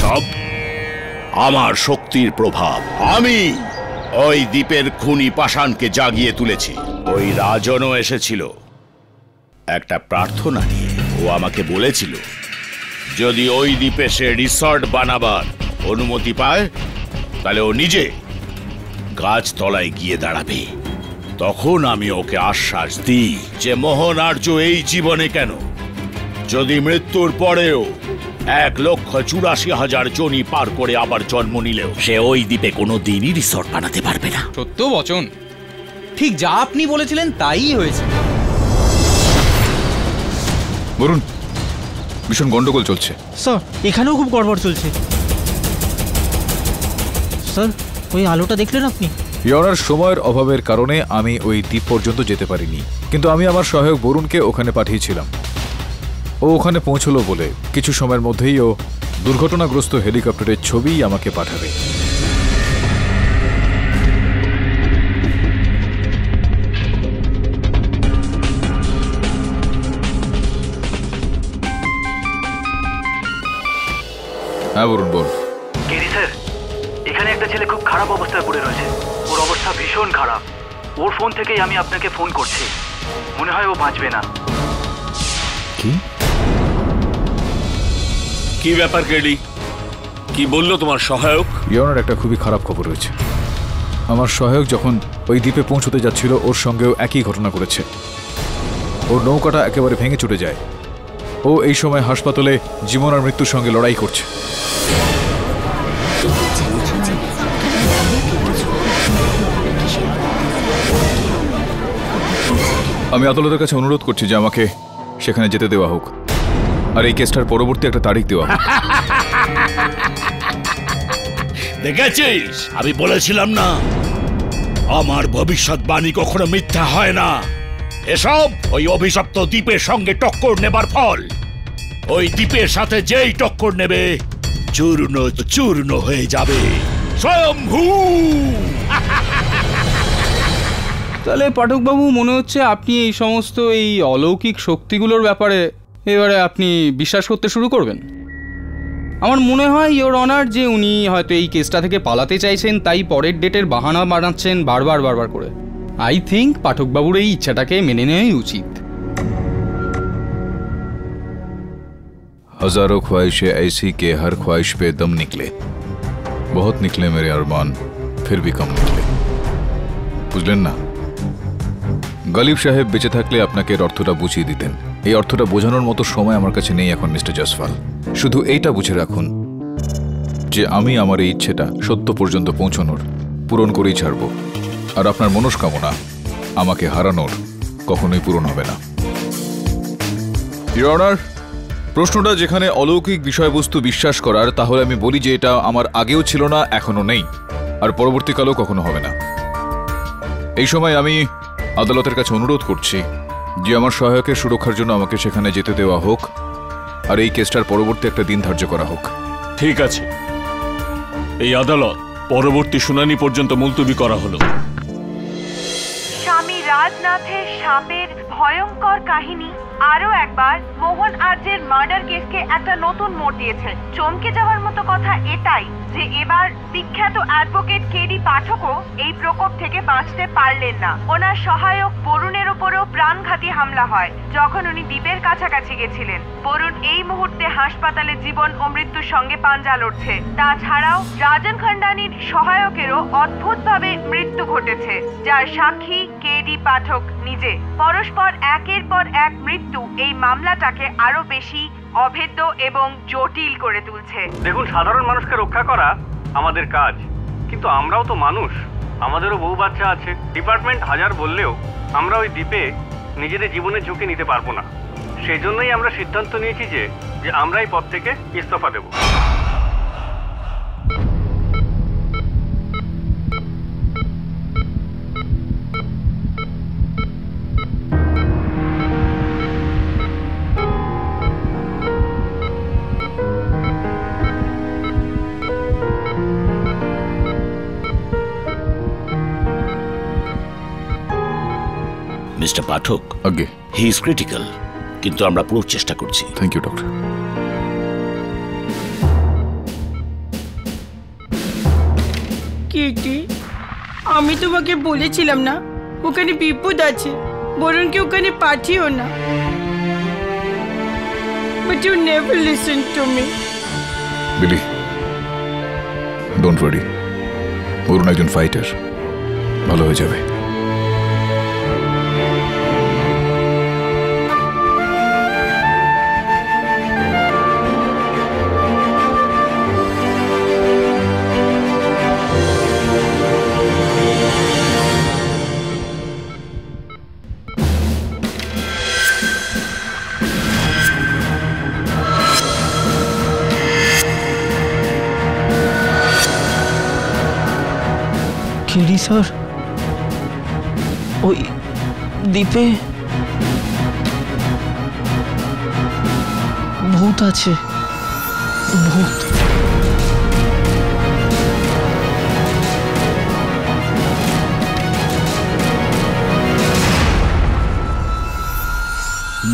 এসব? আমার শক্তির প্রভাব। আমি ওই দ্বীপের খুনি পাষাণকে জাগিয়ে তুলেছি। ওই রাজনও এসেছিল একটা প্রার্থনা নিয়ে। ও আমাকে বলেছিল যদি ওই দ্বীপে সে রিসর্ট বানাবার অনুমতি পায় তাহলে ও নিজে গাছতলায় গিয়ে দাঁড়াবে। তখন আমি ওকে আশ্বাস দিই যে মোহনার্য এই জীবনে কেন, যদি মৃত্যুর পরেও 1,84,000 জনি পার করে আবার জন্ম নিলেও সে ওই দ্বীপে কোনো দিনই রিসর্ট বানাতে পারবে না। সত্য বচন, ঠিক যা আপনি বলেছিলেন তাই হয়েছে। বরুণ, ভীষণ গন্ডগোল চলছে। স্যার, এখানেও খুব গড়বড় চলছে। স্যার, ওই আলোটা দেখলেন আপনি? ইয়নার সময়ের অভাবের কারণে আমি ওই দ্বীপ পর্যন্ত যেতে পারিনি, কিন্তু আমি আমার সহায়ক বরুণকে ওখানে পাঠিয়েছিলাম। ও ওখানে পৌঁছলো বলে কিছু সময়ের মধ্যেই ও দুর্ঘটনাগ্রস্ত হেলিকপ্টারের ছবি আমাকে পাঠাবে। হ্যাঁ বরুণ, বল। কেরি স্যার, এখানে একটা ছেলে খুব খারাপ অবস্থায় পড়ে রয়েছে। ওর অবস্থা ভীষণ খারাপ। ওর ফোন থেকেই আমি আপনাকে ফোন করছি। মনে হয় ও বাঁচবে না। কি কি ব্যাপার কেডি? কি বললো তোমার সহায়ক? ইয়নার একটা খুবই খারাপ খবর রয়েছে। আমার সহায়ক যখন ওই দ্বীপে পৌঁছতে যাচ্ছিল ওর সঙ্গেও একই ঘটনা করেছে। ওর নৌকাটা একেবারে ভেঙে চলে যায়। ও এই সময় হাসপাতালে জীবন আর মৃত্যুর সঙ্গে লড়াই করছে। আমি আদালতের কাছে অনুরোধ করছি যে আমাকে সেখানে যেতে দেওয়া হোক, আর এই কেসটার পরবর্তী একটা তারিখ দেওয়া হোক। দেখেছিস, আমি বলেছিলাম না আমার ভবিষ্যৎবাণী কখনো মিথ্যা হয় না। এসব ওই অভিশপ্ত দ্বীপের সঙ্গে টক্কর নেবার ফল। ওই দ্বীপের সাথে যেই টক্কর নেবে চূর্ণ চূর্ণ হয়ে যাবে। স্বয়ম্ভু। তাহলে পাঠকবাবু, মনে হচ্ছে আপনি এই সমস্ত এই অলৌকিক শক্তিগুলোর ব্যাপারে এবারে আপনি বিশ্বাস করতে শুরু করবেন। আমার মনে হয় ইওর অনার যে উনি হয়তো এই কেসটা থেকে পালাতে চাইছেন, তাই পরের ডেটের বাহানা বানাচ্ছেন বারবার করে। আই থিঙ্ক পাঠকবাবুর এই ইচ্ছাটাকে মেনে নেওয়াই উচিত। हजारों ख्वाहिशें ऐसी के हर ख्वाहिश पे दम निकले, बहुत निकले मेरे अरमान फिर भी कम निकले। বুঝলেন না? গালিব সাহেব বেঁচে থাকলে আপনাকে এর অর্থটা বুঝিয়ে দিতেন। এই অর্থটা বোঝানোর মতো সময় আমার কাছে নেই এখন মিস্টার জসওয়াল। শুধু এইটা বুঝে রাখুন যে আমি আমার এই ইচ্ছেটা সত্য পর্যন্ত পৌঁছানোর পূরণ করেই ছাড়ব, আর আপনার মনস্কামনা আমাকে হারানোর কখনোই পূরণ হবে না। ইওর অনার, প্রশ্নটা যেখানে অলৌকিক বিষয়বস্তু বিশ্বাস করার, তাহলে আমি বলি যে এটা আমার আগেও ছিল না, এখনো নেই, আর পরবর্তীকালেও কখনো হবে না। এই সময় আমি আদালতের কাছে অনুরোধ করছি যে আমার সহায়কের সুরক্ষার জন্য আমাকে সেখানে যেতে দেওয়া হোক, আর এই কেসটার পরবর্তী একটা দিন ধার্য করা হোক। ঠিক আছে, এই আদালত পরবর্তী শুনানি পর্যন্ত মুলতবি করা হলো। স্বামী রাজনাথের সাপের ভয়ঙ্কর কাহিনী আরো একবার মোহন আর্যের মার্ডার কেসকে একটা নতুন মোড় দিয়েছে। চমকে যাওয়ার মতো কথা এটাই যে এবার বিখ্যাত অ্যাডভোকেট কেডি পাঠকও এই প্রকোপ থেকে বাঁচতে পারলেন না। ওনার সহায়ক বরুণের উপরেও প্রাণঘাতী হামলা হয় যখন উনি দ্বীপের কাছাকাছি গেছিলেন। বরুণ এই মুহূর্তে হাসপাতালে জীবন ও মৃত্যুর সঙ্গে পাঞ্জা লড়ছে। তাছাড়াও রাজন খান্ডানির সহায়কেরও অদ্ভুতভাবে মৃত্যু ঘটেছে, যার সাক্ষী কেডি পাঠক নিজে। পরস্পর একের পর এক মৃত্যু এই মামলাটাকে আরো বেশি অভেদ্য এবং জটিল করে তুলছে। দেখুন, সাধারণ মানুষকে রক্ষা করা আমাদের কাজ, কিন্তু আমরাও তো মানুষ, আমাদেরও বউ বাচ্চা আছে। ডিপার্টমেন্ট হাজার বললেও আমরা ওই দ্বীপে নিজেদের জীবনের ঝুঁকি নিতে পারবো না। সেই জন্যই আমরা সিদ্ধান্ত নিয়েছি যে আমরা এই পদ থেকে ইস্তফা দেব। মিস্টার পাঠক, আগে হি ইজ ক্রিটিক্যাল, কিন্তু আমরা পুরো চেষ্টা করছি। Thank you doctor. কেটি, আমি তোমাকে বলেছিলাম না ওখানে বিপদ আছে, বরুণকে ওখানে পাঠিও না। But you never listen to me. বিলি, ডোন্ট ওয়ারি, বরুণ একজন ফাইটার, ভালো হয়ে যাবে। কেডি স্যার, ওই দ্বীপে ভূত আছে, ভূত।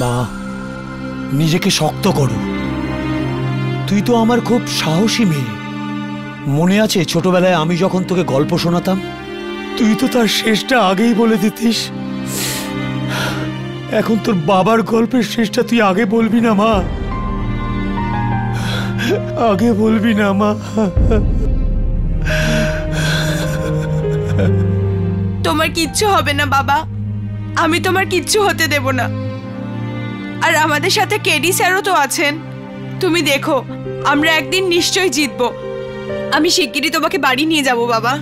মা, নিজেকে শক্ত করো। তুই তো আমার খুব সাহসী মেয়ে। মনে আছে ছোটবেলায় আমি যখন তোকে গল্প শোনাতাম, তুই তো তার শেষটা আগেই বলে দিতিস। এখন তোর বাবার গল্পের শেষটা তুই আগে বলবি না মা, আগে বলবি না মা। তোমার কিচ্ছু হবে না বাবা, আমি তোমার কিচ্ছু হতে দেব না। আর আমাদের সাথে কেডি স্যারও তো আছেন। তুমি দেখো, আমরা একদিন নিশ্চয়ই জিতবো। আমি শিগগিরই তোমাকে বাড়ি নিয়ে যাব বাবা।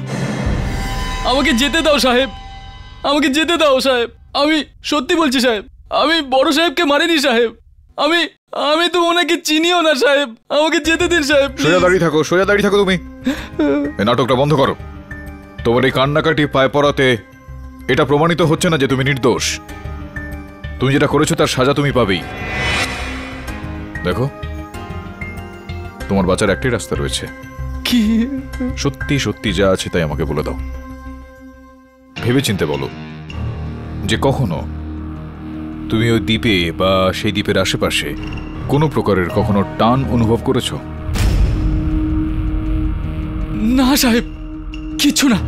আমাকে যেতে দাও সাহেব, আমাকে যেতে দাও সাহেব। আমি সত্যি বলছি সাহেব, আমি বড় সাহেবকে মারিনি সাহেব। আমি তো ওনাকে চিনিও না সাহেব, আমাকে যেতে দিন সাহেব। সোজা দাঁড়িয়ে থাকো, সোজা দাঁড়িয়ে থাকো তুমি। এই নাটকটা বন্ধ করো। তোমার এই কান্নাকাটি পায়ে পড়াতে এটা প্রমাণিত হচ্ছে না যে তুমি নির্দোষ। তুমি যেটা করেছো তার সাজা তুমি পাবেই। দেখো, তোমার বাঁচার একটাই রাস্তা রয়েছে। কি? সত্যি সত্যি যা আছে তাই আমাকে বলে দাও। ভেবে চিন্তে বলো যে কখনো তুমি ওই দ্বীপে বা সেই দ্বীপের আশেপাশে কোনো প্রকারের কখনো টান অনুভব করেছো? না সাহেব, কিছু না।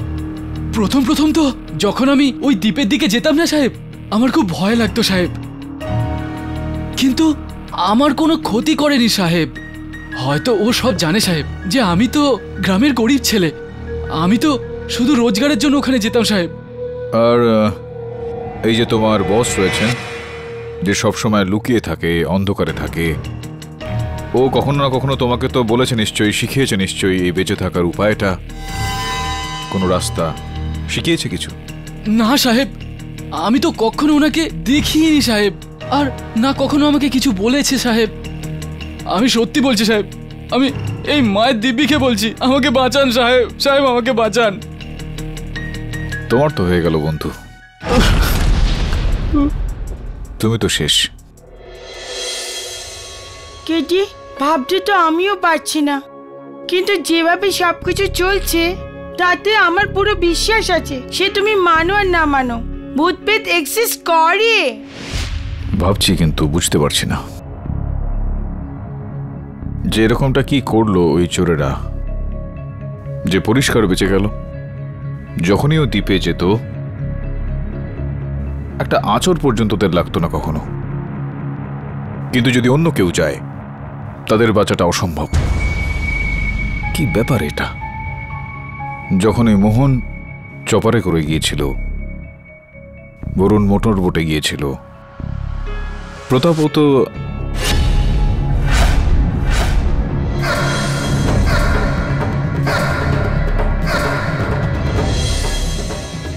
প্রথম তো যখন আমি ওই দ্বীপের দিকে যেতাম না সাহেব, আমার খুব ভয় লাগতো সাহেব। কিন্তু আমার কোনো ক্ষতি করেনি সাহেব। হয়তো ও সব জানে সাহেব যে আমি তো গ্রামের গরিব ছেলে। আমি তো শুধু রোজগারের জন্য ওখানে যেতাম সাহেব। আর এই যে তোমার বস রয়েছেন, যে সবসময় লুকিয়ে থাকে, অন্ধকারে থাকে, ও কখনো না কখনো তোমাকে তো বলেছে নিশ্চয়ই, শিখিয়েছে নিশ্চয়ই এই বেঁচে থাকার উপায়টা, কোনো রাস্তা শিখিয়েছে কিছু? না সাহেব, আমি তো কখনো ওনাকে দেখিনি সাহেব, আর না কখনো আমাকে কিছু বলেছে সাহেব। আমি সত্যি বলছি সাহেব, আমি এই মায়ের দিব্যিকে বলছি, আমাকে বাঁচান সাহেব, সাহেব আমাকে বাঁচান। তোমার তো হয়ে গেল বন্ধু, তুমি তো শেষ। কেটি, ভাবতে তো আমিও পারছি না, কিন্তু যেভাবে সবকিছু চলছে তাতে আমার পুরো বিশ্বাস আছে, সে তুমি মানো আর না মানো, ভূত পেত এক্সিস্ট করে। ভাবছি কিন্তু বুঝতে পারছি না যে এরকমটা কি করলো ওই চোরেরা, যে পরিষ্কার বেঁচে গেল। যখনই ও দ্বীপে যেত একটা আঁচড় পর্যন্ত তেল লাগতো না কখনো, কিন্তু যদি অন্য কেউ যায় তাদের বাঁচাটা অসম্ভব। কি ব্যাপার এটা? যখন ওই মোহন চপারে করে গিয়েছিল, বরুণ মোটর বোটে গিয়েছিল, প্রতাপও তো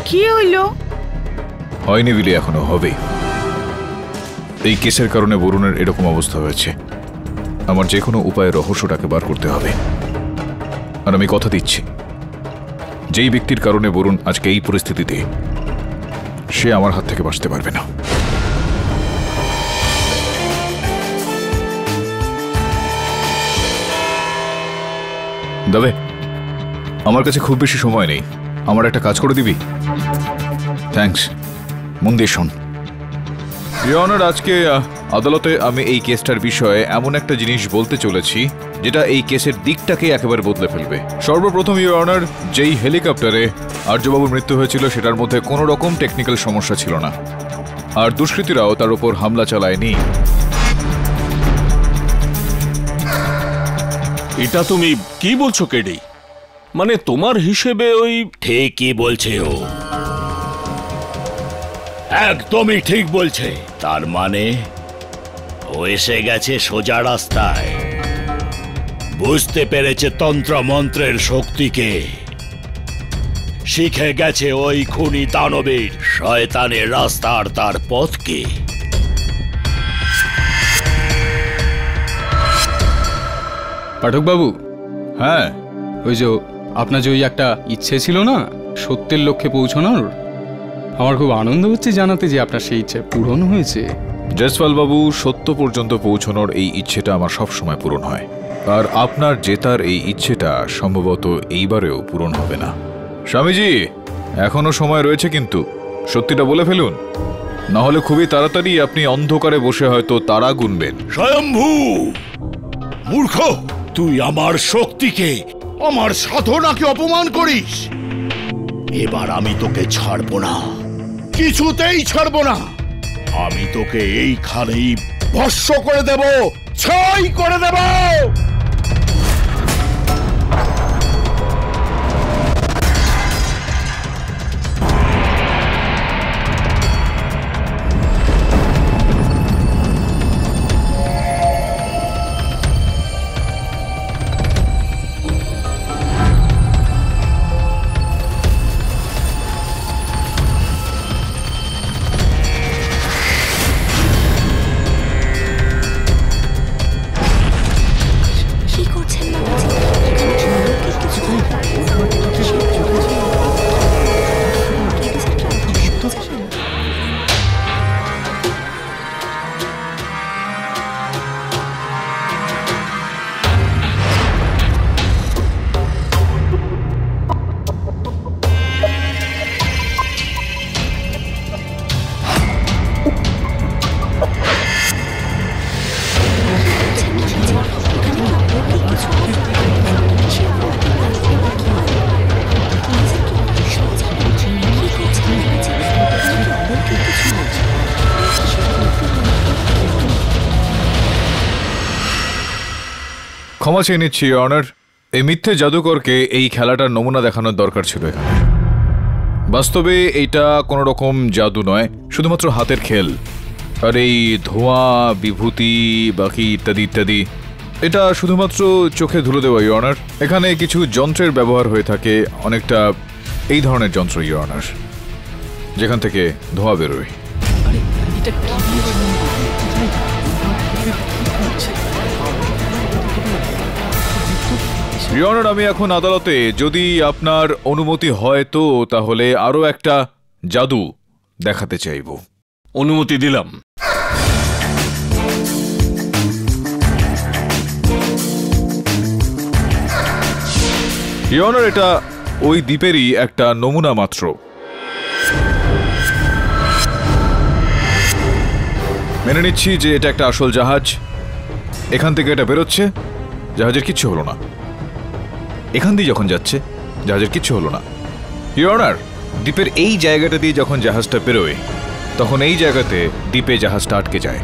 কি হইলো? হয়নি বিলি, এখনো হবে। এই কেসের কারণে বরুণের এরকম অবস্থা হয়েছে। আমার যে কোনো উপায়ে রহস্যটাকে বার করতে হবে। আর আমি কথা দিচ্ছি, যেই ব্যক্তির কারণে বরুণ আজকে এই পরিস্থিতিতে, সে আমার হাত থেকে বাঁচতে পারবে না। দাবে, আমার কাছে খুব বেশি সময় নেই, আমার একটা কাজ করে দিবি? থ্যাঙ্কস। মন দিয়ে শোন, ইওর অনার, আজকে আদালতে আমি এই কেসটার বিষয়ে এমন একটা জিনিস বলতে চলেছি যেটা এই কেসের দিকটাকে একেবারে বদলে ফেলবে। সর্বপ্রথম ইওর অনার, যেই হেলিকপ্টারে আর্যবাবুর মৃত্যু হয়েছিল সেটার মধ্যে কোনো রকম টেকনিক্যাল সমস্যা ছিল না, আর দুষ্কৃতীরাও তার উপর হামলা চালায়নি। এটা তুমি কি বলছো কেডি? মানে তোমার হিসেবে ওই... ঠিকই বলছে ও, একদমই ঠিক বলছে। তার মানে ও এসে গেছে সোজা রাস্তায়, বুঝতে পেরেছে তন্ত্র মন্ত্রের শক্তিকে, শিখে গেছে ওই খুনি দানবীর শয়তানের রাস্তার তার পথকে। পাঠকবাবু, হ্যাঁ, ওই যে আপনার যে ওই একটা ইচ্ছে ছিল না সত্যের লক্ষ্যে পৌঁছানোর, আমার খুব আনন্দ হচ্ছে জানাতে যে আপনার সেই ইচ্ছে পূরণ হয়েছে। জয়সওয়াল বাবু, সত্য পর্যন্ত পৌঁছানোর এই ইচ্ছেটা আমার সব সময় পূরণ হয়, আর আপনার জেতার এই ইচ্ছেটা সম্ভবত এইবারেও পূরণ হবে না। স্বামীজি, এখনো সময় রয়েছে, কিন্তু সত্যিটা বলে ফেলুন, না হলে খুবই তাড়াতাড়ি আপনি অন্ধকারে বসে হয়তো তারা গুনবেন। স্বয়ম্ভু মূর্খ, তুই আমার শক্তিকে, আমার সাধনাকে অপমান করিস। এবার আমি তোকে ছাড়বো না, কিছুতেই ছাড়বো না। আমি তোকে এইখানেই ভস্ম করে দেব, ছাই করে দেব। ক্ষমা চেয়ে নিচ্ছি ইওর অনার, এই মিথ্যে জাদুকরকে এই খেলাটার নমুনা দেখানোর দরকার ছিল এখানে। বাস্তবে এইটা কোনো রকম জাদু নয়, শুধুমাত্র হাতের খেল। আর এই ধোঁয়া, বিভূতি, বাকি ইত্যাদি ইত্যাদি, এটা শুধুমাত্র চোখে ধুলো দেওয়া ইওর অনার। এখানে কিছু যন্ত্রের ব্যবহার হয়ে থাকে, অনেকটা এই ধরনের যন্ত্র ইওর অনার, যেখান থেকে ধোঁয়া বেরোয়। ইওর অনার, আমি এখন আদালতে যদি আপনার অনুমতি হয় তো তাহলে আরো একটা জাদু দেখাতে চাইব। অনুমতি দিলাম। ইওর অনার, এটা ওই দ্বীপেরই একটা নমুনা মাত্র। মেনে নিচ্ছি যে এটা একটা আসল জাহাজ। এখান থেকে এটা বেরোচ্ছে, জাহাজের কিচ্ছু হলো না। এখান দিয়ে যখন যাচ্ছে, জাহাজের কিচ্ছু হলো না। ইওর অনার, দ্বীপের এই জায়গাটা দিয়ে যখন জাহাজটা বেরোয়, তখন এই জায়গাতে দ্বীপে জাহাজটা আটকে যায়।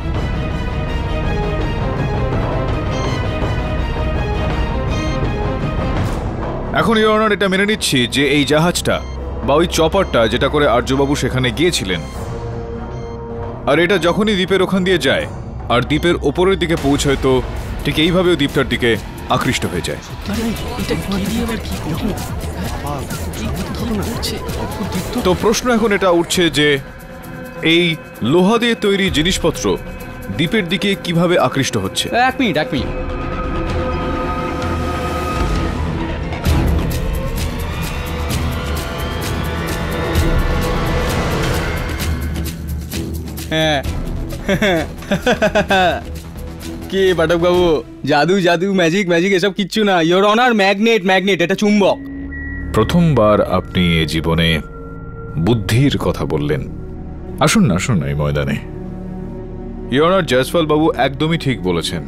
এখন ইওর অনার, এটা মেনে নিচ্ছি যে এই জাহাজটা বা ওই চপারটা যেটা করে আর্যবাবু সেখানে গিয়েছিলেন, আর এটা যখনই দ্বীপের ওখান দিয়ে যায় আর দ্বীপের ওপরের দিকে পৌঁছয়, তো ঠিক এইভাবেও দ্বীপটার দিকে আকৃষ্ট হয়ে যায়। তো প্রশ্ন এখন এটা উঠছে যে এই লোহা দিয়ে তৈরি জিনিসপত্র দ্বীপের দিকে কিভাবে আকৃষ্ট হচ্ছে। এক মিনিট। হ্যাঁ কি পাঠকবাবু, জাদু জাদু ম্যাজিক ম্যাজিক এসব কিচ্ছু না ইওর অনার। ম্যাগনেট, এটা চুম্বক। প্রথমবার আপনি এ জীবনে বুদ্ধির কথা বললেন। আসুন না, আসুন এই ময়দানে। ইয়নার জয়সওয়াল বাবু একদমই ঠিক বলেছেন।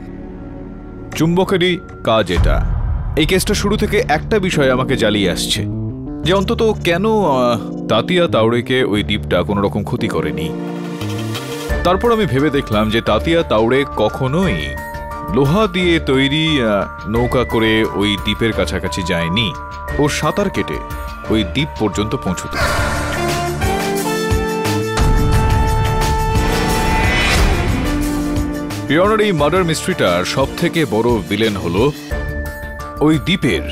চুম্বকেরই কাজ এটা। এই কেসটা শুরু থেকে একটা বিষয় আমাকে জ্বালিয়ে আসছে, যে অন্তত কেন তাতিয়া তাওড়েকে ওই দ্বীপটা কোনো রকম ক্ষতি করেনি। তারপর আমি ভেবে দেখলাম যে তাতিয়া তাওড়ে কখনোই লোহা দিয়ে তৈরি নৌকা করে ওই দ্বীপের কাছাকাছি যায়নি। ও সাঁতার কেটে ওই দ্বীপ পর্যন্ত পৌঁছতে। ইয়নার এই মার্ডার মিস্ট্রিটার সব থেকে বড় ভিলেন হলো ওই দ্বীপের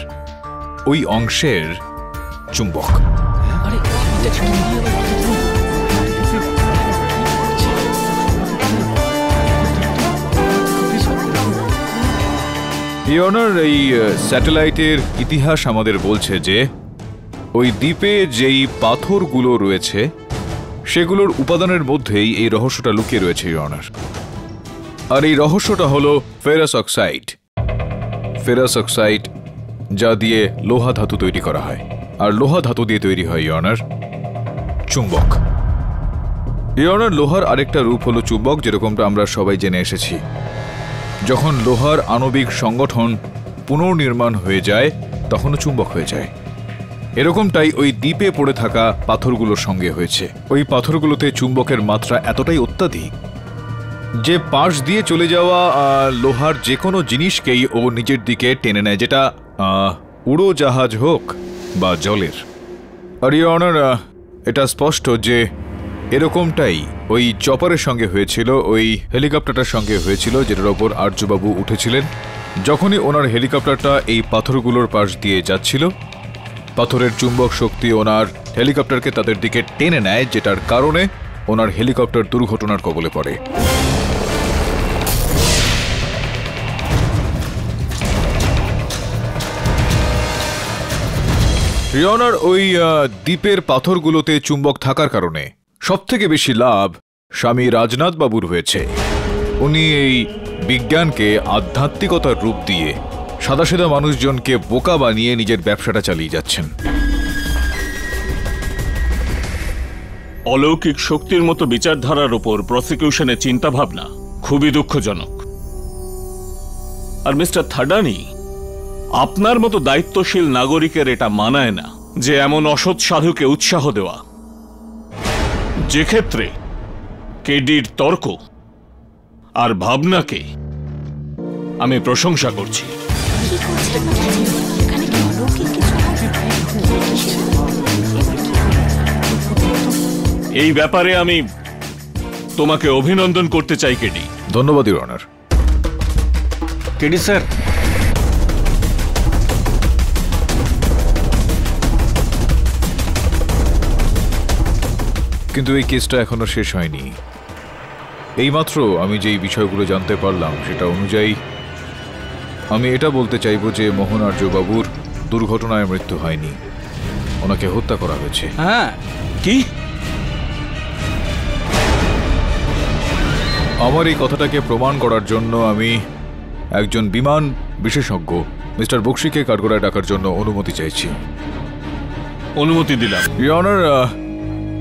ওই অংশের চুম্বক। ইয়নার এই স্যাটেলাইটের ইতিহাস আমাদের বলছে যে ওই দ্বীপে যেই পাথরগুলো রয়েছে সেগুলোর উপাদানের মধ্যেই এই রহস্যটা লুকিয়ে রয়েছে ইয়নার। আর এই রহস্যটা হলো ফেরাস অক্সাইড। ফেরাস অক্সাইড যা দিয়ে লোহা ধাতু তৈরি করা হয়, আর লোহা ধাতু দিয়ে তৈরি হয় ইয়নার চুম্বক। ইয়নার লোহার আরেকটা রূপ হলো চুম্বক, যেরকমটা আমরা সবাই জেনে এসেছি। যখন লোহার আণবিক সংগঠন পুনর্নির্মাণ হয়ে যায় তখনও চুম্বক হয়ে যায়। এরকমটাই ওই দ্বীপে পড়ে থাকা পাথরগুলোর সঙ্গে হয়েছে। ওই পাথরগুলোতে চুম্বকের মাত্রা এতটাই অত্যাধিক যে পাশ দিয়ে চলে যাওয়া লোহার যে কোনো জিনিসকেই ও নিজের দিকে টেনে নেয়, যেটা উড়োজাহাজ হোক বা জলের। আর ইয়নার এটা স্পষ্ট যে এরকমটাই ওই চপারের সঙ্গে হয়েছিল, ওই হেলিকপ্টারটার সঙ্গে হয়েছিল যেটার ওপর আর্যবাবু উঠেছিলেন। যখনই ওনার হেলিকপ্টারটা এই পাথরগুলোর পাশ দিয়ে যাচ্ছিল, পাথরের চুম্বক শক্তি ওনার হেলিকপ্টারকে তাদের দিকে টেনে নেয়, যেটার কারণে ওনার হেলিকপ্টার দুর্ঘটনার কবলে পড়ে। ইয়নার ওই দ্বীপের পাথরগুলোতে চুম্বক থাকার কারণে সবথেকে বেশি লাভ স্বামী রাজনাথ বাবুর হয়েছে। উনি এই বিজ্ঞানকে আধ্যাত্মিকতার রূপ দিয়ে সাদাসিধা মানুষজনকে বোকা বানিয়ে নিজের ব্যবসাটা চালিয়ে যাচ্ছেন। অলৌকিক শক্তির মতো বিচারধারার উপর প্রসিকিউশনের চিন্তাভাবনা খুবই দুঃখজনক। আর মিস্টার থাডানি, আপনার মতো দায়িত্বশীল নাগরিকের এটা মানায় না যে এমন অসৎ সাধুকে উৎসাহ দেওয়া, যে ক্ষেত্রে কেডির তর্ক আর ভাবনাকে আমি প্রশংসা করছি। এই ব্যাপারে আমি তোমাকে অভিনন্দন করতে চাই কেডি। ধন্যবাদ ইউর অনার। কেডি স্যার, কিন্তু এই কেসটা এখনো শেষ হয়নি। এইমাত্র আমি যেই বিষয়গুলো জানতে পারলাম সেটা অনুযায়ী আমি এটা বলতে চাইব যে মোহন আর্যবাবুর দুর্ঘটনায় মৃত্যু হয়নি, ওনাকে হত্যা করা হয়েছে। হ্যাঁ। কি? আমার এই কথাটাকে প্রমাণ করার জন্য আমি একজন বিমান বিশেষজ্ঞ মিস্টার বক্সিকে কাঠগড়ায় ডাকার জন্য অনুমতি চাইছি। অনুমতি দিলাম। ইউর অনার,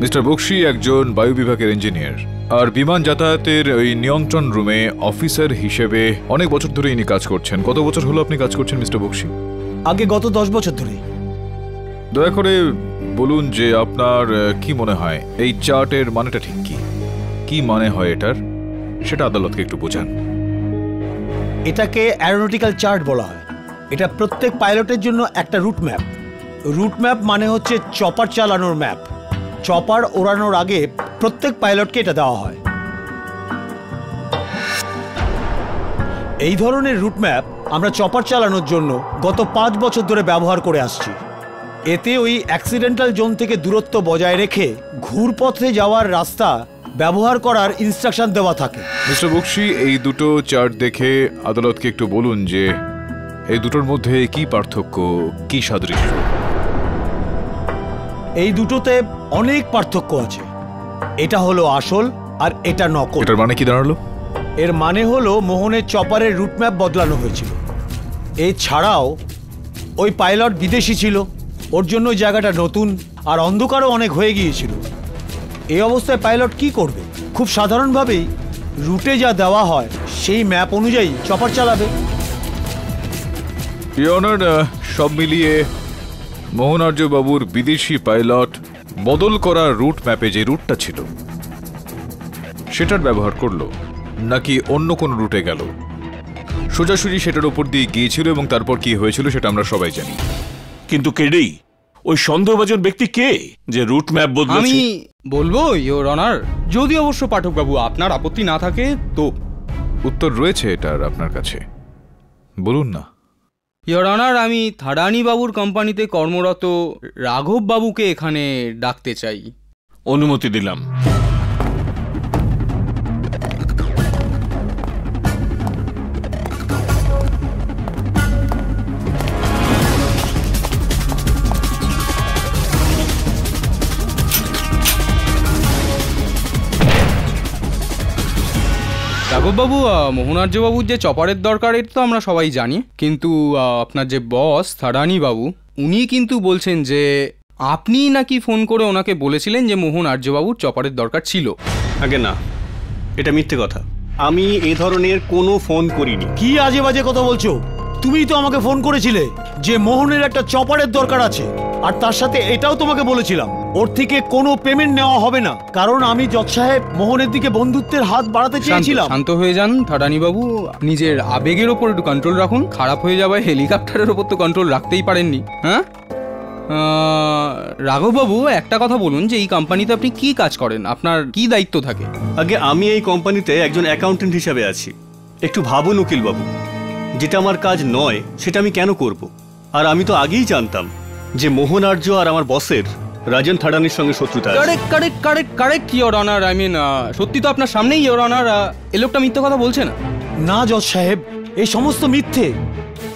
মিস্টার বক্সি একজন বায়ু বিভাগের ইঞ্জিনিয়ার, আর বিমান যাতায়াতের ওই নিয়ন্ত্রণ রুমে অফিসার হিসেবে অনেক বছর ধরে ইনি কাজ করছেন। কত বছর হলো আপনি কাজ করছেন মিস্টার বক্সি? আগে গত 10 বছর ধরে। দয়া করে বলুন যে আপনার কি মনে হয় এই চার্টের মানেটা ঠিক কি মানে হয় এটার, সেটা আদালতকে একটু বোঝান। এটাকে অ্যারোনটিক্যাল চার্ট বলা হয়। এটা প্রত্যেক পাইলটের জন্য একটা রুট ম্যাপ। রুট ম্যাপ মানে হচ্ছে চপার চালানোর ম্যাপ। চপার ওড়ানোর আগে প্রত্যেক পাইলটকে এটা দেওয়া হয়। এই ধরনের রুট ম্যাপ আমরা চপার চালানোর জন্য গত 5 বছর ধরে ব্যবহার করে আসছি। এতে ওই অ্যাক্সিডেন্টাল জোন থেকে দূরত্ব বজায় রেখে ঘুরপথে যাওয়ার রাস্তা ব্যবহার করার ইনস্ট্রাকশন দেওয়া থাকে। মিস্টার বক্সি, এই দুটো চার্ট দেখে আদালতকে একটু বলুন যে এই দুটোর মধ্যে কি পার্থক্য, কি সাদৃশ্য? এই দুটোতে অনেক পার্থক্য আছে। এটা হলো আসল আর এটা নকল। এটার মানে কি দাঁড়ালো? এর মানে হলো মোহনের চপারের রুট ম্যাপ বদলানো হয়েছিল। এছাড়াও ওই পাইলট বিদেশি ছিল, ওর জন্য ওই জায়গাটা নতুন আর অন্ধকারও অনেক হয়ে গিয়েছিল। এই অবস্থায় পাইলট কি করবে? খুব সাধারণভাবেই রুটে যা দেওয়া হয় সেই ম্যাপ অনুযায়ী চপার চালাবে। ইয়নার, সব মিলিয়ে মোহন আর্য বাবুর বিদেশি পাইলট বদল করা রুট ম্যাপে যে রুটটা ছিল সেটার ব্যবহার করলো, নাকি অন্য কোন রুটে গেল? সোজাসুজি সেটার উপর দিয়ে গিয়েছিল এবং তারপর কি হয়েছিল সেটা আমরা সবাই জানি। কিন্তু কেডি, ওই সন্দেহভাজন ব্যক্তি কে যে রুট ম্যাপ বদলেছে? আমি বলবো ইওর অনার, যদি অবশ্য পাঠকবাবু আপনার আপত্তি না থাকে তো। উত্তর রয়েছে এটার আপনার কাছে, বলুন না। ইওর অনার, আমি থাডানি বাবুর কোম্পানিতে কর্মরত রাঘব বাবুকে এখানে ডাকতে চাই। অনুমতি দিলাম। রাঘববাবু, মোহনার্যবাবুর যে চপারের দরকার এটা তো আমরা সবাই জানি, কিন্তু আপনার যে বস থাডানি বাবু উনি কিন্তু বলছেন যে আপনি নাকি ফোন করে ওনাকে বলেছিলেন যে মোহন আর্যবাবুর চপারের দরকার ছিল। আগে না, এটা মিথ্যে কথা। আমি এ ধরনের কোনো ফোন করিনি। কি আজে বাজে কথা বলছো? তুমিই তো আমাকে ফোন করেছিলে যে মোহনের একটা চপারের দরকার আছে, আর তার সাথে এটাও তোমাকে বলেছিলাম ওর থেকে কোনো পেমেন্ট নেওয়া হবে না, কারণ আমি জজ সাহেব মোহনের দিকে বন্ধুত্বের হাত বাড়াতে চেয়েছিলাম। শান্ত হয়ে যান থাডানি বাবু, নিজের আবেগের ওপর একটু কন্ট্রোল রাখুন। খারাপ হয়ে যাবে হেলিকপ্টারের ওপর তো কন্ট্রোল রাখতেই পারেননি। হ্যাঁ রাঘববাবু, একটা কথা বলুন যে এই কোম্পানিতে আপনি কি কাজ করেন, আপনার কি দায়িত্ব থাকে? আগে আমি এই কোম্পানিতে একজন অ্যাকাউন্টেন্ট হিসাবে আছি। একটু ভাবুন উকিল বাবু, যেটা আমার কাজ নয় সেটা আমি কেন করব? আর আমি তো আগেই জানতাম যে মোহন আর্য আর আমার বসের রাজন থাডানির সঙ্গে শত্রুতা আছে। Correct your honour. I mean সত্যি তো আপনার সামনেই ইওর অনার। এই লোকটা মিথ্যে কথা বলছে না। না জজ সাহেব, এই সমস্ত মিথ্যে।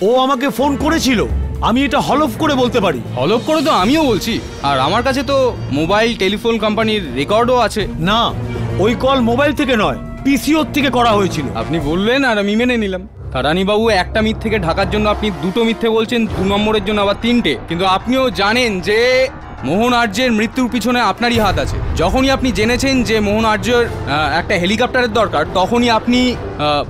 ও আমাকে ফোন করেছিল, আমি এটা হলফ করে বলতে পারি। হলফ করে তো আমিও বলছি, আর আমার কাছে তো মোবাইল টেলিফোন কোম্পানির রেকর্ডও আছে। না, ওই কল মোবাইল থেকে নয়, পিসিওর থেকে করা হয়েছিল। আপনি বললেন আর আমি মেনে নিলাম। থাডানি বাবু, একটা মিথ্যেকে ঢাকার জন্য আপনি দুটো মিথ্যে বলছেন, 2 নম্বরের জন্য আবার 3টে। কিন্তু আপনিও জানেন যে মোহন আর্যের মৃত্যুর পিছনে আপনারই হাত আছে। যখনই আপনি জেনেছেন যে মোহন আর্যের একটা হেলিকপ্টারের দরকার, তখনই আপনি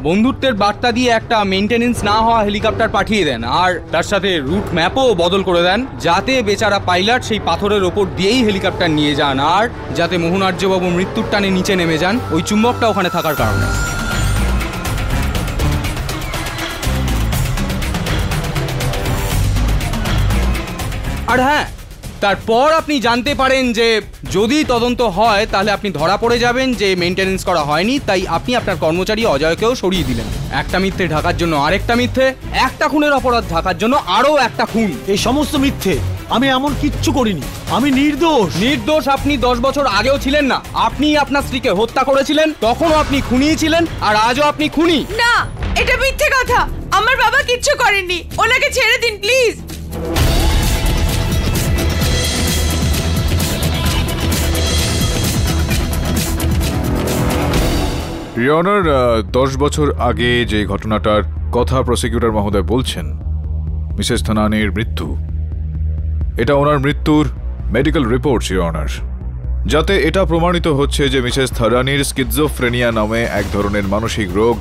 বন্ধুত্বের বার্তা দিয়ে একটা মেইনটেনেন্স না হওয়া হেলিকপ্টার পাঠিয়ে দেন, আর তার সাথে রুট ম্যাপও বদল করে দেন, যাতে বেচারা পাইলট সেই পাথরের ওপর দিয়েই হেলিকপ্টার নিয়ে যান, আর যাতে মোহন আর্যবাবু মৃত্যুর টানে নিচে নেমে যান ওই চুম্বকটা ওখানে থাকার কারণে। আর হ্যাঁ, তারপর আপনি জানতে পারেন যে যদি তদন্ত হয় তাহলে আপনি ধরা পড়ে যাবেন যে মেইনটেনেন্স করা হয়নি, তাই আপনি আপনার কর্মচারী অজয়কেও সরিয়ে দিলেন। একটা মিথ্যে ঢাকার জন্য আরেকটা মিথ্যে, একটা খুনের অপরাধ ঢাকার জন্য আরও একটা খুন। এই সমস্ত মিথ্যে। আমি এমন কিচ্ছু করিনি, আমি নির্দোষ। নির্দোষ আপনি 10 বছর আগেও ছিলেন না। আপনি আপনার স্ত্রীকে হত্যা করেছিলেন, তখনও আপনি খুনিই ছিলেন, আর আজও আপনি খুনি। না, এটা মিথ্যে কথা। আমার বাবা কিচ্ছু করেননি, ওনাকে ছেড়ে দিন প্লিজ। ইয়নার, 10 বছর আগে যে ঘটনাটার কথা প্রসিকিউটর মহোদয় বলছেন, মিসেস থানানির মৃত্যু, এটা ওনার মৃত্যুর মেডিকেল রিপোর্ট ইয়নার, যাতে এটা প্রমাণিত হচ্ছে যে মিসেস থানানির স্কিজোফ্রেনিয়া নামে এক ধরনের মানসিক রোগ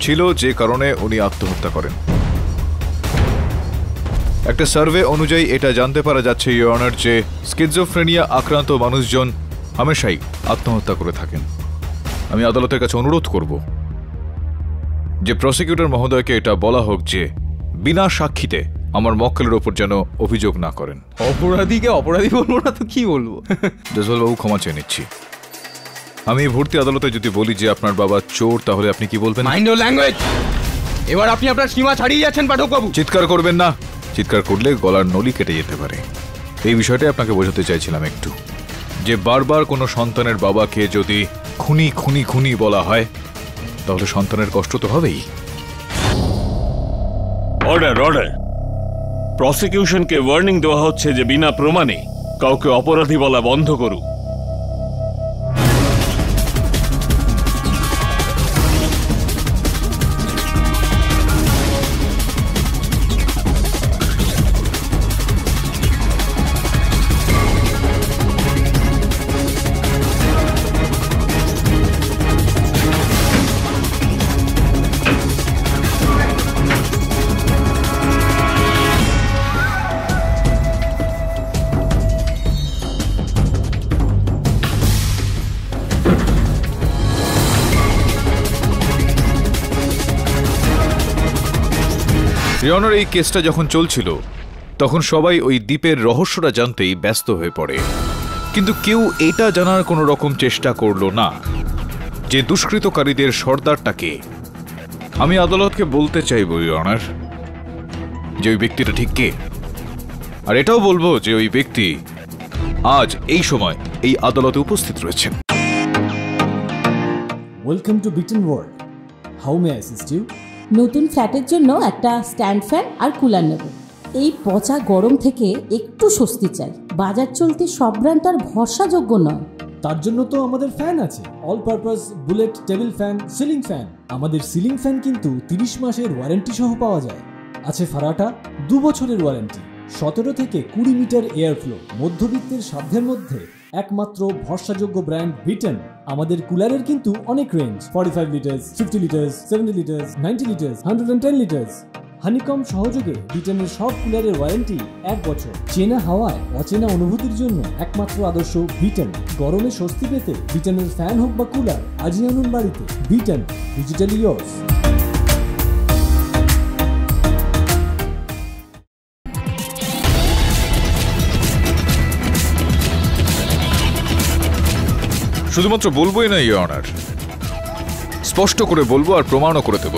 ছিল, যে কারণে উনি আত্মহত্যা করেন। একটা সার্ভে অনুযায়ী এটা জানতে পারা যাচ্ছে ইয়নার যে স্কিজোফ্রেনিয়া আক্রান্ত মানুষজন হামেশাই আত্মহত্যা করে থাকেন। আমি আদালতের কাছে অনুরোধ করব যে প্রসিকিউটর মহোদয়কে এটা বলা হোক যে বিনা সাক্ষীতে আমার মক্কেলের ওপর যেন অভিযোগ না করেন। অপরাধীকে অপরাধী বলবো না তো কি বলবো? জজবাবু, ক্ষমা চেয়ে নিচ্ছি। আমি ভর্তি আদালতে যদি বলি যে আপনার বাবা চোর, তাহলে আপনি কি বলবেন? Mind your language. এবার আপনি আপনার সীমা ছাড়িয়ে যাচ্ছেন পাঠকবাবু। চিৎকার করবেন না, চিৎকার করলে গলার নলি কেটে যেতে পারে। এই বিষয়টাই আপনাকে বোঝাতে চাইছিলাম একটু, যে বারবার কোনো সন্তানের বাবাকে যদি খুনি খুনি খুনি বলা হয় তাহলে সন্তানের কষ্ট তো হবেই। Order order. প্রসিকিউশনকে ওয়ার্নিং দেওয়া হচ্ছে যে বিনা প্রমাণে কাউকে অপরাধী বলা বন্ধ করুক। ইয়নার, এই কেসটা যখন চলছিল তখন সবাই ওই দ্বীপের রহস্যটা জানতেই ব্যস্ত হয়ে পড়ে, কিন্তু কেউ এটা জানার কোনো রকম চেষ্টা করলো না যে দুষ্কৃতকারীদের সর্দারটাকে। আমি আদালতকে বলতে চাইব ইয়নার যে ওই ব্যক্তিটা ঠিক কে, আর এটাও বলবো যে ওই ব্যক্তি আজ এই সময় এই আদালতে উপস্থিত রয়েছেন। Welcome to bitten world. How may I assist you? নতুন ফ্ল্যাটের জন্য একটা স্ট্যান্ড ফ্যান আর কুলার নেব। এই পচা গরম থেকে একটু স্বস্তি চাই। বাজার চলতে সব ব্র্যান্ড আর ভরসাযোগ্য নয়। তার জন্য তো আমাদের ফ্যান আছে, all purpose bullet table fan, ceiling fan. আমাদের সিলিং ফ্যান কিন্তু 30 মাসের ওয়ারেন্টি সহ পাওয়া যায়। আছে ফারাটা 2 বছরের ওয়ারেন্টি, 17 থেকে 20 মিটার এয়ার ফ্লো, মধ্যবিত্তের সাধ্যের মধ্যে একমাত্র ভরসাযোগ্য ব্র্যান্ড বিটেন। আমাদের কুলারের কিন্তু অনেক range, 45 litres, 50 litres, 70 litres, 90 litres, 110 litres. Honeycomb সহযোগে বিটেনের সব কুলারের ওয়ারেন্টি 1 বছর। চেনা হাওয়ায় অচেনা অনুভূতির জন্য একমাত্র আদর্শ বিটেন। গরমে স্বস্তি পেতে বিটেনের ফ্যান হোক বা কুলার, আজই আনুন বাড়িতে। Beaten, digitally yours. শুধুমাত্র বলবোই না ইওর অনার, স্পষ্ট করে বলবো আর প্রমাণও করে দেব।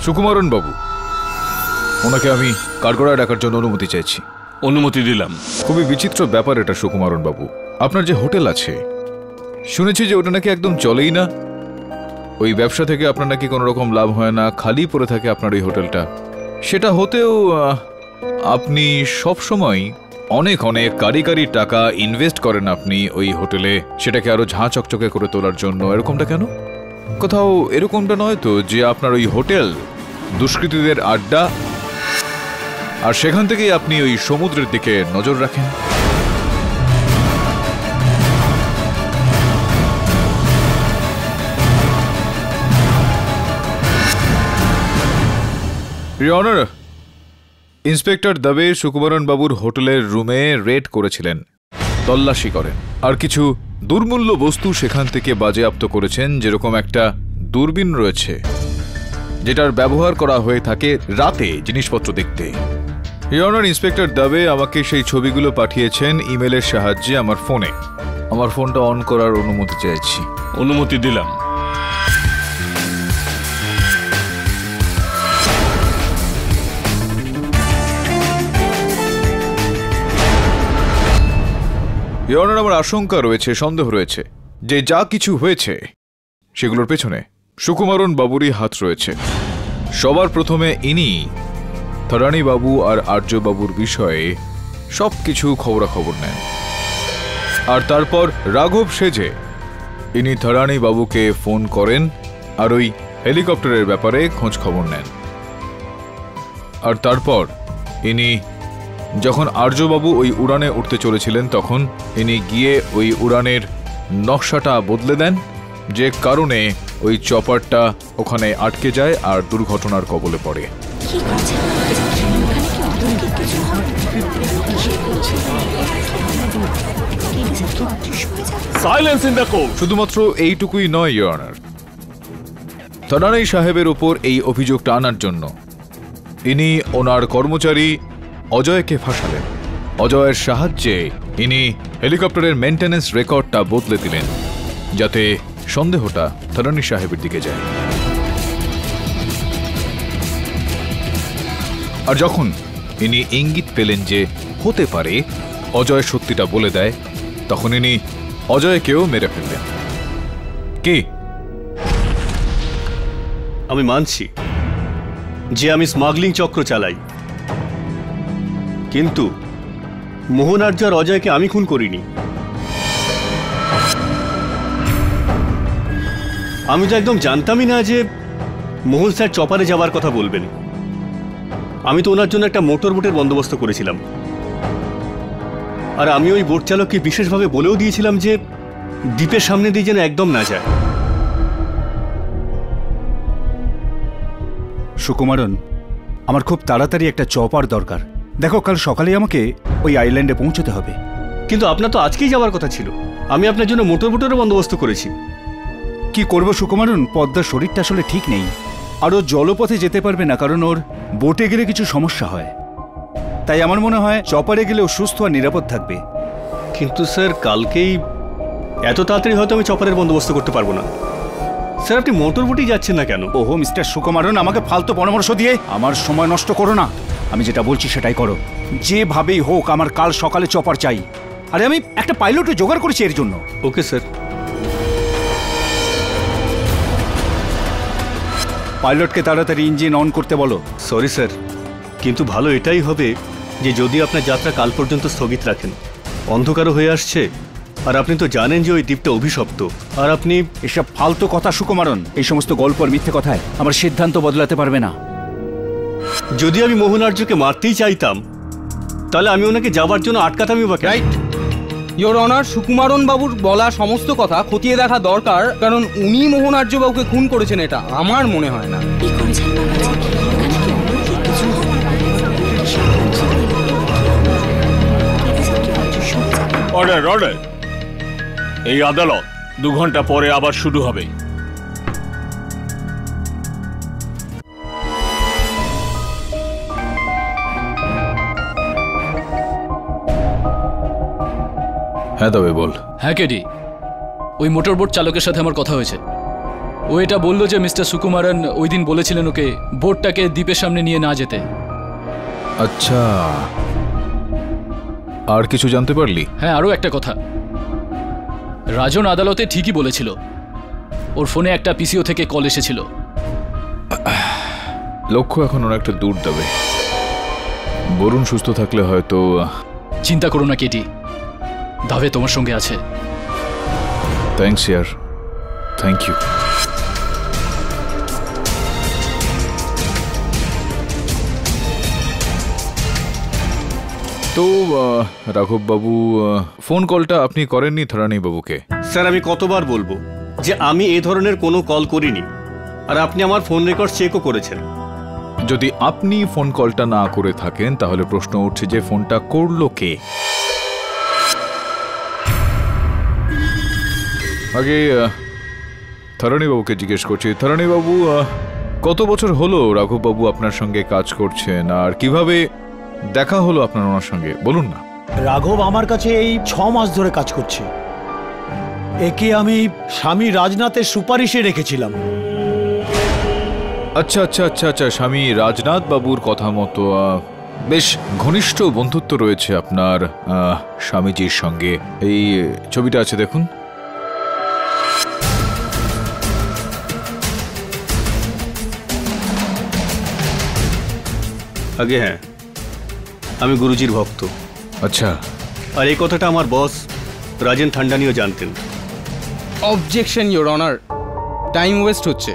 সুকুমারন বাবু, ওনাকে আমি কাঠগড়ায় ডাকার জন্য অনুমতি চাইছি। অনুমতি দিলাম। খুবই বিচিত্র ব্যাপার এটা সুকুমারন বাবু। আপনার যে হোটেল আছে, শুনেছি যে ওটা নাকি একদম চলেই না। ওই ব্যবসা থেকে আপনার নাকি কোনো রকম লাভ হয় না, খালি পড়ে থাকে আপনার ওই হোটেলটা। সেটা হতেও আপনি সবসময় অনেক অনেক কারি টাকা ইনভেস্ট করেন আপনি ওই হোটেলে, সেটাকে আরো ঝাঁ চকচকে করে তোলার জন্য। এরকমটা কেন? কোথাও এরকমটা নয় তো যে আপনার ওই হোটেল দুষ্কৃতীদের আড্ডা, আর সেখান থেকেই আপনি ওই সমুদ্রের দিকে নজর রাখেন? Your honour, inspector Deb Sukumaran বাবুর হোটেলের রুমে রেড করেছিলেন, তল্লাশি করেন, আর কিছু দুর্মূল্য বস্তু সেখান থেকে বাজেয়াপ্ত করেছেন, যেরকম একটা দূরবীন রয়েছে যেটার ব্যবহার করা হয়ে থাকে রাতে জিনিসপত্র দেখতে। ইওর অনার, ইন্সপেক্টর দবে আমাকে সেই ছবিগুলো পাঠিয়েছেন ইমেলের সাহায্যে আমার ফোনে। আমার ফোনটা অন করার অনুমতি চাইছি। অনুমতি দিলাম। ইওর অনার, আমার আশঙ্কা রয়েছে, সন্দেহ রয়েছে যে যা কিছু হয়েছে সেগুলোর পেছনে সুকুমারন বাবুরই হাত রয়েছে। সবার প্রথমে ইনি থরানি বাবু আর আর্য বাবুর বিষয়ে সবকিছু খবরাখবর নেন, আর তারপর রাঘব সেজে ইনি থরানি বাবুকে ফোন করেন আর ওই হেলিকপ্টারের ব্যাপারে খোঁজ খবর নেন। আর তারপর ইনি যখন আর্যবাবু ওই উড়ানে উঠতে চলেছিলেন তখন ইনি গিয়ে ওই উড়ানের নকশাটা বদলে দেন, যে কারণে ওই চপারটা ওখানে আটকে যায় আর দুর্ঘটনার কবলে পড়ে। শুধুমাত্র এইটুকুই নয় ইওর অনার, থরানি সাহেবের ওপর এই অভিযোগটা আনার জন্য ইনি ওনার কর্মচারী অজয়কে ফাঁসালেন। অজয়ের সাহায্যে ইনি হেলিকপ্টারের মেইনটেনেন্স রেকর্ডটা বদলে দিলেন যাতে সন্দেহটা থরানি সাহেবের দিকে যায়। আর যখন ইনি ইঙ্গিত পেলেন যে হতে পারে অজয় সত্যিটা বলে দেয়, তখন ইনি অজয়কেও মেরে ফেললেন। কি? আমি মানছি যে আমি স্মাগলিং চক্র চালাই, কিন্তু মোহন আর্য আর অজয়কে আমি খুন করিনি। আমি তো একদম জানতামই না যে মোহন স্যার চপারে যাওয়ার কথা বলবেন। আমি তো ওনার জন্য একটা মোটর বোটের বন্দোবস্ত করেছিলাম, আর আমি ওই বোট চালককে বিশেষভাবে বলেও দিয়েছিলাম যে দ্বীপের সামনে দিয়ে যেন একদম না যায়। সুকুমারন, আমার খুব তাড়াতাড়ি একটা চপার দরকার। দেখো, কাল সকালে আমাকে ওই আইল্যান্ডে পৌঁছতে হবে। কিন্তু আপনার তো আজকেই যাওয়ার কথা ছিল। আমি আপনার জন্য মোটর বোটেরও বন্দোবস্ত করেছি। কি করব সুকুমারন, পদ্মার শরীরটা আসলে ঠিক নেই। আর ও জলপথে যেতে পারবে না, কারণ ওর বোটে গেলে কিছু সমস্যা হয়। তাই আমার মনে হয় চপারে গেলে ও সুস্থ আর নিরাপদ থাকবে। কিন্তু স্যার কালকেই এত তাড়াতাড়ি হয়তো আমি চপারের বন্দোবস্ত করতে পারবো না। স্যার আপনি মোটর বোটেই যাচ্ছেন না কেন? ওহো মিস্টার সুকুমারন, আমাকে ফালতু পরামর্শ দিয়ে আমার সময় নষ্ট করো না। আমি যেটা বলছি সেটাই করো। যেভাবেই হোক আমার কাল সকালে চপার চাই। আরে আমি একটা পাইলটও জোগাড় করেছি এর জন্য। Okay sir. পাইলটকে তাড়াতাড়ি ইঞ্জিন অন করতে বলো। সরি স্যার, কিন্তু ভালো এটাই হবে যে যদি আপনার যাত্রা কাল পর্যন্ত স্থগিত রাখেন। অন্ধকারও হয়ে আসছে, আর আপনি তো জানেন যে ওই দ্বীপটা অভিশপ্ত। আর আপনি এসব ফালতু কথা সুকুমারন, এই সমস্ত গল্প আর মিথ্যে কথায় আমার সিদ্ধান্ত বদলাতে পারবে না। যদি আমি মোহন আর্যকে মারতেই চাইতাম তাহলে আমি ওনাকে যাবার জন্য আটকাতামই বা রাইট ইয়োর অনার, সুকুমারন বাবুর বলা সমস্ত কথা খতিয়ে দেখা দরকার, কারণ উনি মোহন আর্য বাবুকে খুন করেছেন এটা আমার মনে হয় না। Order order. এই আদালত 2 ঘন্টা পরে আবার শুরু হবে। হ্যাঁ তবে বল। হ্যাঁ কেডি, ওই মোটর বোট চালকের সাথে আমার কথা হয়েছে। ও এটা বলল যে মিস্টার সুকুমারন ওই দিন বলেছিলেন ওকে বোটটাকে দ্বীপের সামনে নিয়ে না যেতে। আচ্ছা, আর কিছু জানতে পারলি? হ্যাঁ, আরও একটা কথা। রাজন আদালতে ঠিকই বলেছিল, ওর ফোনে একটা পিসিও থেকে কল এসেছিল। লক্ষ্য এখন অনেকটা দূর যাবে। বরুণ সুস্থ থাকলে হয়তো। চিন্তা করো না কেটি, দাবে তোমার সঙ্গে আছে। থ্যাঙ্কস ইয়ার, থ্যাংক ইউ। তো রাঘব বাবু, ফোন কলটা আপনি করেননি থারানি বাবুকে? স্যার আমি কতবার বলবো যে আমি এই ধরনের কোনো কল করিনি, আর আপনি আমার ফোন রেকর্ড চেকও করেছেন। যদি আপনি ফোন কলটা না করে থাকেন তাহলে প্রশ্ন উঠছে যে ফোনটা করলো কে? আগে থারানি বাবুকে জিজ্ঞেস করছি। থারানি বাবু, কত বছর হলো রাঘব বাবু আপনার সঙ্গে কাজ করছেন, আর কিভাবে দেখা হলো আপনার ওনার সঙ্গে, বলুন না। রাঘব আমার কাছে এই 6 মাস ধরে কাজ করছে। একে আমি স্বামী রাজনাথের সুপারিশে রেখেছিলাম। আচ্ছা আচ্ছা আচ্ছা আচ্ছা, স্বামী রাজনাথ বাবুর কথা মতো বেশ ঘনিষ্ঠ বন্ধুত্ব রয়েছে আপনার স্বামীজির সঙ্গে। এই ছবিটা আছে দেখুন। আগে হ্যাঁ, আমি গুরুজির ভক্ত। আচ্ছা, আর এই কথাটা আমার বস রাজেন থান্ডানিও জানতেন। Objection your honour, time waste হচ্ছে।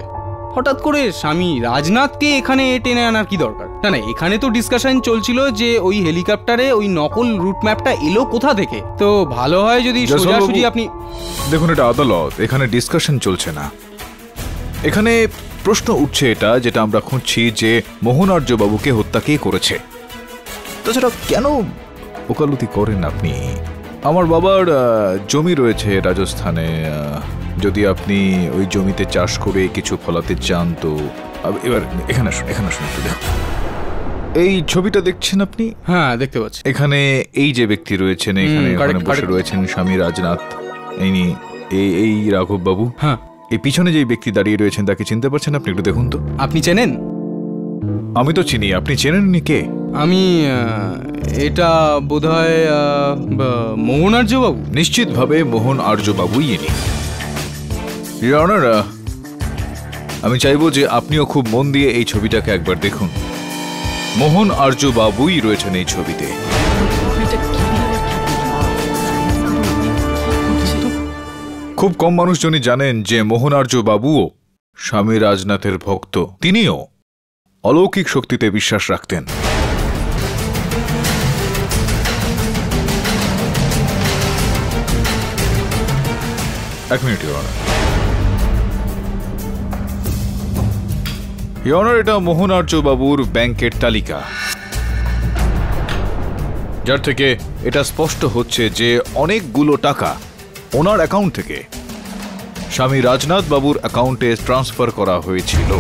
হঠাৎ করে স্বামী রাজনাথকে এখানে টেনে আনার কি দরকার? না না, এখানে তো ডিসকাশন চলছিল যে ওই হেলিকপ্টারে ওই নকল রুট ম্যাপটা এলো কোথা থেকে। তো ভালো হয় যদি সোজাসুজি আপনি দেখুন, এটা আদালত, এখানে ডিসকাশন চলছে না। এখানে প্রশ্ন উঠছে এটা, যেটা আমরা খুঁজছি, যে মোহন আর্য বাবুকে হত্যা কে করেছে। তাছাড়া কেন ওকালতি করেন আপনি? আমার বাবার জমি রয়েছে রাজস্থানে, যদি আপনি ওই জমিতে চাষ করে কিছু ফলাতে চান তো। এবার এখানে আসুন, এখানে আসুন একটু দেখুন। এই ছবিটা দেখছেন আপনি? হ্যাঁ দেখতে পাচ্ছি। এখানে এই যে ব্যক্তি রয়েছেন এখানে বসে রয়েছেন স্বামী রাজনাথ, এই রাঘব বাবু। হ্যাঁ, এই পিছনে যে ব্যক্তি দাঁড়িয়ে রয়েছেন তাকে চিনতে পারছেন আপনি? একটু দেখুন তো। আপনি চেনেন? আমি তো চিনি, আপনি চেনেন নি? কে? আমি এটা বোধহয় মোহন আর্য বাবু। নিশ্চিতভাবে মোহন আর্য বাবুই ইনি। ইওর অনার, আমি চাইবো যে আপনিও খুব মন দিয়ে এই ছবিটাকে একবার দেখুন। মোহন আর্য বাবুই রয়েছেন এই ছবিতে। খুব কম মানুষজনই জানেন যে মোহন আর্য বাবুও স্বামী রাজনাথের ভক্ত। তিনিও অলৌকিক শক্তিতে বিশ্বাস রাখতেন। এক minute your honour. Your honour, এটা মোহন আর্য বাবুর ব্যাংকের তালিকা, যার থেকে এটা স্পষ্ট হচ্ছে যে অনেকগুলো টাকা ওনার অ্যাকাউন্ট থেকে স্বামী রাজনাথ বাবুর অ্যাকাউন্টে ট্রান্সফার করা হয়েছিল।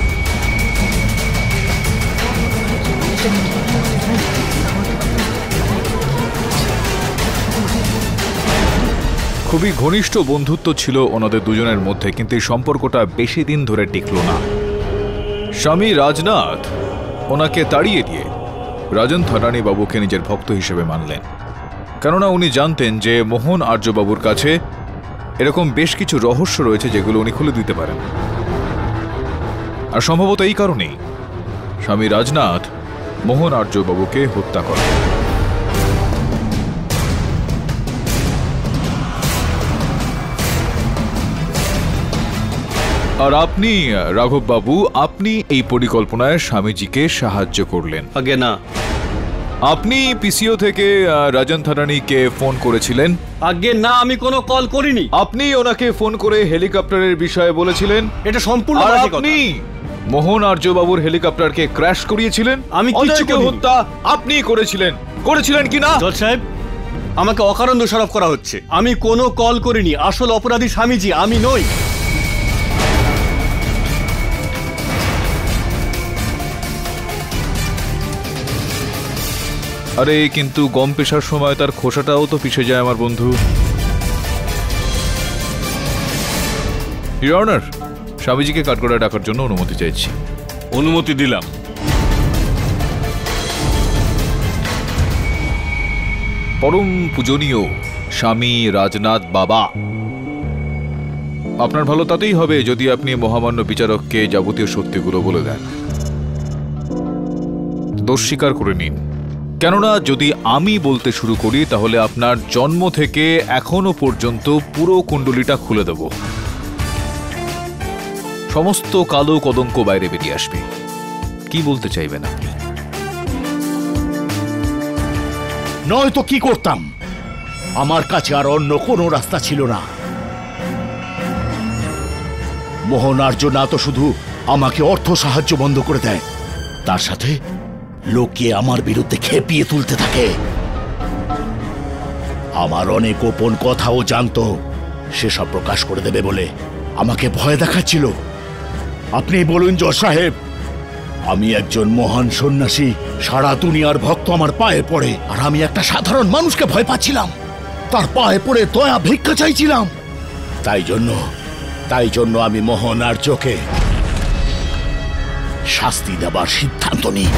খুবই ঘনিষ্ঠ বন্ধুত্ব ছিল ওনাদের দুজনের মধ্যে, কিন্তু এই সম্পর্কটা বেশি দিন ধরে টিকল না। স্বামী রাজনাথ ওনাকে তাড়িয়ে দিয়ে রাজন থাডানি বাবুকে নিজের ভক্ত হিসেবে মানলেন, কেননা উনি জানতেন যে মোহন আর্যবাবুর কাছে এরকম বেশ কিছু রহস্য রয়েছে যেগুলো উনি খুলে দিতে পারেন। আর সম্ভবত এই কারণেই স্বামী রাজনাথ মোহন আর্যবাবুকে হত্যা করেন। আর আপনি রাঘব বাবু, আপনি এই পরিকল্পনায় স্বামীজিকে সাহায্য করলেন। আগে না, আপনি পিসিও থেকে রাজন থাডানিকে ফোন করেছিলেন। আগে না, আমি কোনো কল করিনি। আপনি ওনাকে ফোন করে হেলিকপ্টারের বিষয়ে বলেছিলেন। এটা সম্পূর্ণ আর বাজে কথা। আপনি মোহন আর্যবাবুর হেলিকপ্টারকে ক্র্যাশ করিয়েছিলেন। আমি কিচ্ছু অজয়কে করিনি। হত্যা আপনি করেছিলেন কি না? জজ সাহেব, আমাকে অকারণ দোষারোপ করা হচ্ছে। আমি কোনো কল করিনি। আসল অপরাধী স্বামীজি, আমি নই। আরে কিন্তু গম পেশার সময় তার খোসাটাও তো পিষে যায় আমার বন্ধু। ইওর অনার, স্বামীজিকে কাঠগড়ায় ডাকার জন্য অনুমতি চাইছি। অনুমতি দিলাম। পরম পূজনীয় স্বামী রাজনাথ বাবা, আপনার ভালো তাতেই হবে যদি আপনি মহামান্য বিচারককে যাবতীয় সত্যিগুলো বলে দেন। দোষ স্বীকার করে নিন, কেননা যদি আমি বলতে শুরু করি তাহলে আপনার জন্ম থেকে এখনো পর্যন্ত পুরো কুণ্ডলিটা খুলে দেব। সমস্ত কালো কদঙ্ক বাইরে বেরিয়ে আসবে। কি বলতে চাইবেন আপনি? নয়তো কি করতাম? আমার কাছে আর অন্য কোনো রাস্তা ছিল না। মোহন আর্য না তো শুধু আমাকে অর্থ সাহায্য বন্ধ করে দেয়, তার সাথে লোকে আমার বিরুদ্ধে খেপিয়ে তুলতে থাকে। আমার অনেক গোপন কথাও জানতো, সেসব প্রকাশ করে দেবে বলে আমাকে ভয় দেখাচ্ছিল। আপনি বলুন জজ সাহেব, আমি একজন মহান সন্ন্যাসী, সারা দুনিয়ার ভক্ত আমার পায়ে পড়ে, আর আমি একটা সাধারণ মানুষকে ভয় পাচ্ছিলাম, তার পায়ে পড়ে দয়া ভিক্ষা চাইছিলাম। তাই জন্য আমি মোহন আর্যকে শাস্তি দেবার সিদ্ধান্ত নিই।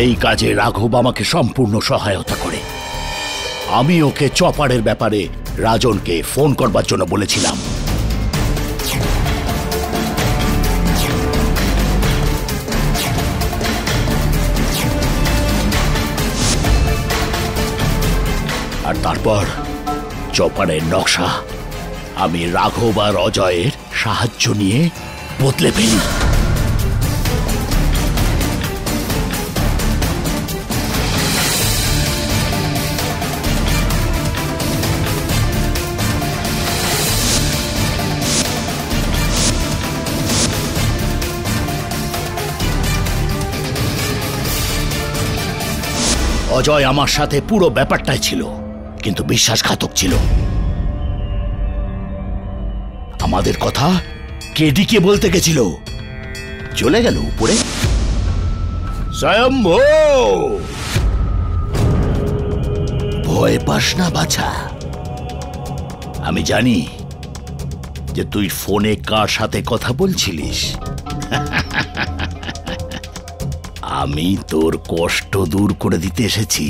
এই কাজে রাঘব আমাকে সম্পূর্ণ সহায়তা করে। আমি ওকে চপারের ব্যাপারে রাজনকে ফোন করবার জন্য বলেছিলাম। আর তারপর চপারের নকশা আমি রাঘব আর অজয়ের সাহায্য নিয়ে বদলে ফেলি। অজয় আমার সাথে পুরো ব্যাপারটাই ছিল, কিন্তু বিশ্বাসঘাতক ছিল। আমাদের কথা কেডিকে বলতে গেছিল, চলে গেল উপরে। স্বয়ম্ভু, ভয় পাস না বাছা। আমি জানি যে তুই ফোনে কার সাথে কথা বলছিলিস। আমি তোর কষ্ট দূর করে দিতে এসেছি।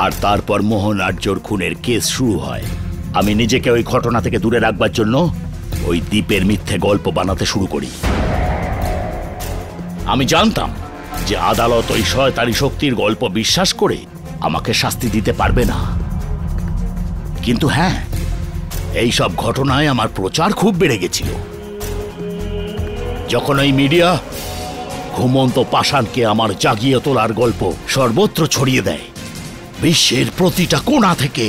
আর তারপর মোহন আর্যর খুনের কেস শুরু হয়। আমি নিজেকে ওই ঘটনা থেকে দূরে রাখবার জন্য ওই দ্বীপের মিথ্যে গল্প বানাতে শুরু করি। আমি জানতাম যে আদালত ওই শয়তানি শক্তির গল্প বিশ্বাস করে আমাকে শাস্তি দিতে পারবে না, কিন্তু হ্যাঁ, এই সব ঘটনায় আমার প্রচার খুব বেড়ে গেছিল। যখন ওই মিডিয়া ঘুমন্ত পাষাণকে আমার জাগিয়ে তোলার গল্প সর্বত্র ছড়িয়ে দেয়, বিশ্বের প্রতিটা কোণা থেকে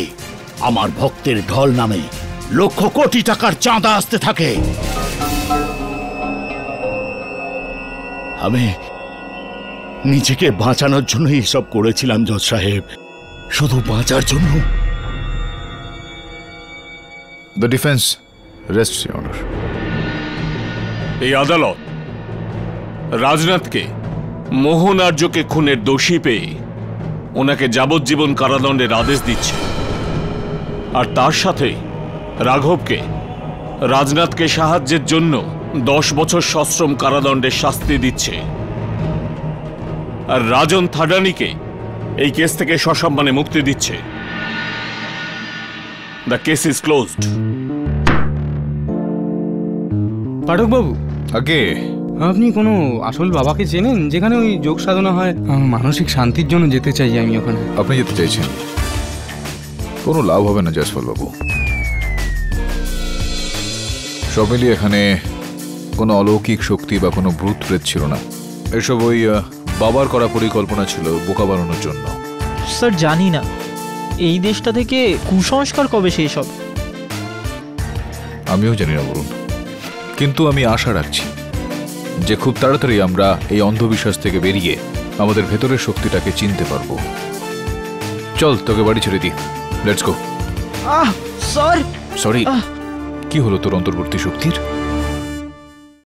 আমার ভক্তের ঢল নামে লক্ষ কোটি টাকার চাঁদা আসতে থাকে। আমি নিজেকে বাঁচানোর জন্য এসব করেছিলাম জজ সাহেব, শুধু বাঁচার জন্য। The defence রেস্টস your honour. এই আদালত রাজনাথকে মোহন আর্যকে খুনের দোষী পেয়ে ওনাকে যাবজ্জীবন কারাদণ্ডের আদেশ দিচ্ছে, আর তার সাথে রাঘবকে রাজনাথকে সাহায্যের জন্য 10 বছর সশ্রম কারাদণ্ডের শাস্তি দিচ্ছে, আর রাজন থাডানিকে এই কেস থেকে সসম্মানে মুক্তি দিচ্ছে। The case is closed. পাঠকবাবু, আগে আপনি কোনো আসল বাবাকে চেনেন যেখানে ওই যোগ সাধনা হয়? মানসিক শান্তির জন্য যেতে চাই আমি ওখানে। আপনি যেতে চাইছেন? কোনো লাভ হবে না জয়সওয়াল বাবু। সব মিলিয়ে এখানে কোনো অলৌকিক শক্তি বা কোনো ভূত প্রেত ছিল না। এসব ওই বাবার করা পরিকল্পনা ছিল বোকা বানানোর জন্য। স্যার জানি না এই দেশটা থেকে কুসংস্কার কবে শেষ হবে। আমিও জানি না বলুন, কিন্তু আমি আশা রাখছি যে খুব তাড়াতাড়ি আমরা এই অন্ধবিশ্বাস থেকে বেরিয়ে আমাদের ভেতরের শক্তিটাকে চিনতে পারবো। চল তোকে বাড়ি ছেড়ে দিই, লেটস গো। স্যার সরি, কি হলো তোর অন্তর্বর্তী শক্তির?